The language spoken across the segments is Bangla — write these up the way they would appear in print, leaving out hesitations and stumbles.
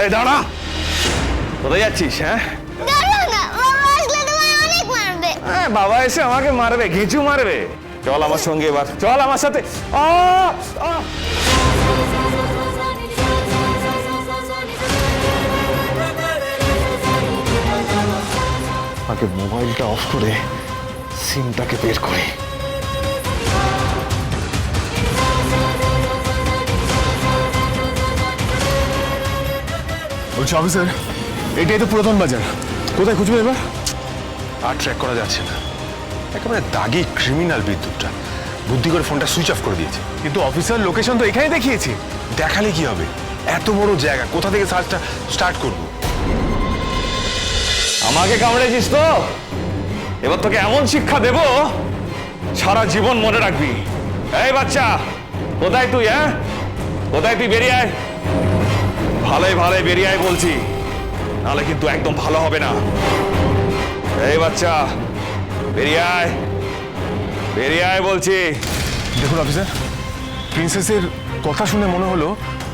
এই দাঁড়া, কোথায় যাচ্ছিস? হ্যাঁ বাবা এসে আমাকে মারবে, ঘেঁচু মারবে। চল আমার সঙ্গে এবার, চল আমার সাথে। আগে মোবাইলটা অফ করে সিমটাকে বের করে। বলছি অফিসার, এটাই তো পুরাতন বাজার, কোথায় খুঁজবে এবার? আর ট্র্যাক করা যাচ্ছে না, একেবারে দাগি ক্রিমিনাল বিদ্যুৎটা বুদ্ধি করে ফোনটা সুইচ অফ করে দিয়েছে। কিন্তু অফিসার লোকেশন তো এখানে দেখিয়েছি। দেখালে কি হবে, এত বড় জায়গা, কোথা থেকে সার্চটা স্টার্ট করব? আমাকে কামড়েছিস তো, এবার তোকে এমন শিক্ষা দেব সারা জীবন মনে রাখবি। এই বাচ্চা, কোথায় তুই? হ্যাঁ কোথায় তুই? বেরিয়ে আয়, ভালোই ভালোই বেরিয়ে আয় বলছি, নাহলে কিন্তু একদম ভালো হবে না। এই বাচ্চা বেরিয়ে আয়, বেরিয়ে আয় বলছি। দেখুন অফিসার, প্রিন্সেসের কথা শুনে মনে হলো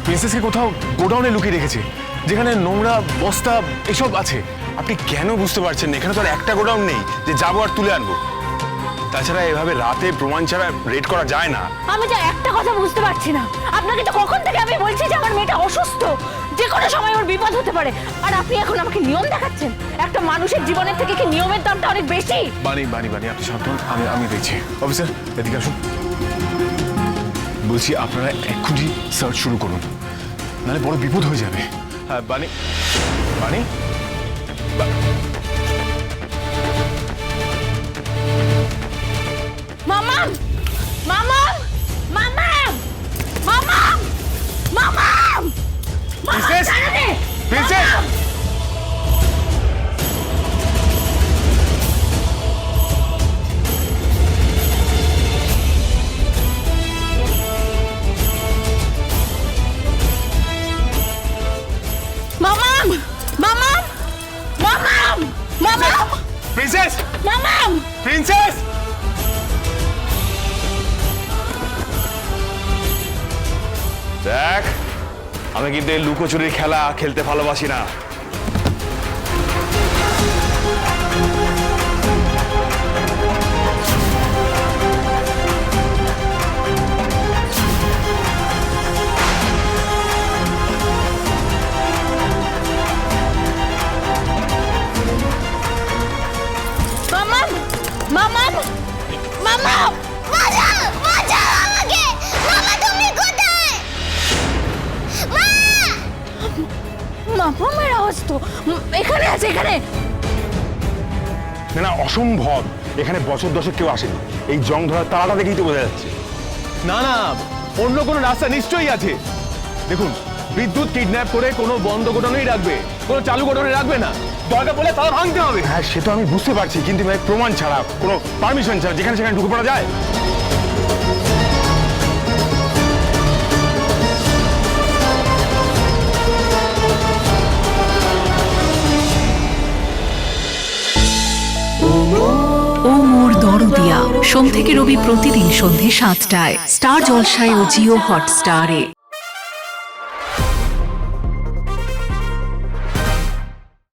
প্রিন্সেসকে কোথাও গোডাউনে লুকিয়ে রেখেছে, যেখানে নোংরা বস্তা এসব আছে। আপনি কেন বুঝতে পারছেন না? এখানে তো আর একটা গোডাউন নেই যে যাবো আর তুলে আনবো। তাছাড়া এভাবে রাতে প্রমাণ ছাড়া রেড করা যায় না। আমি তো একটা কথা বুঝতে পারছি না, আপনাকে তো কখন থেকে আমি বলছি যে আমার মেয়েটা অসুস্থ, যে কোনো সময় ওর বিপদ হতে পারে, আর আপনি এখন আমাকে নিয়ম দেখাচ্ছেন। একটা মানুষের জীবনের থেকে কি নিয়মের দামটা অনেক বেশি? বানি বানি বানি, আপনি শান্ত হন, আমি দেখছি। অফিসার এদিকে আসুন। বলছি আপনারা এক্ষুনি সার্চ শুরু করুন, নাহলে বড় বিপদ হয়ে যাবে। হ্যাঁ বানি বানি, মামাম মামাম মামাম মামাম মামাম প্রিন্সেস, প্রিন্সেস, মামাম মামাম মামাম মামাম প্রিন্সেস, মামাম প্রিন্সেস। দেখ, আমি কিন্তু এই লুকোচুরির খেলা খেলতে ভালোবাসি না। মামাম মামাম মামাম বাঁচাও বাঁচাও আমাকে। মামা তুমি কোথায়? মা, মামামের আওয়াজ তো এখানে আছে, এখানে। না না, অসম্ভব, এখানে বছর দশক কেউ আসেনি। এই জং ধরার তালাটা দেখেই তো বোঝা যাচ্ছে। না না, অন্য কোনো রাস্তা নিশ্চয়ই আছে। দেখুন, বিদ্যুৎ কিডন্যাপ করে কোনো বন্ধ গোডাউনেই রাখবে, কোনো চালু গোডাউনে রাখবে না। দরকার পড়লে তালা ভাঙতে হবে। হ্যাঁ সে তো আমি বুঝতে পারছি, কিন্তু ভাই প্রমাণ ছাড়া, কোনো পারমিশন ছাড়া যেখানে সেখানে ঢুকে পড়া যায়? ও মোর দরদিয়া, সোম থেকে রবি প্রতিদিন সন্ধে ৭টায় স্টার জলসায় ও জিও হটস্টারে।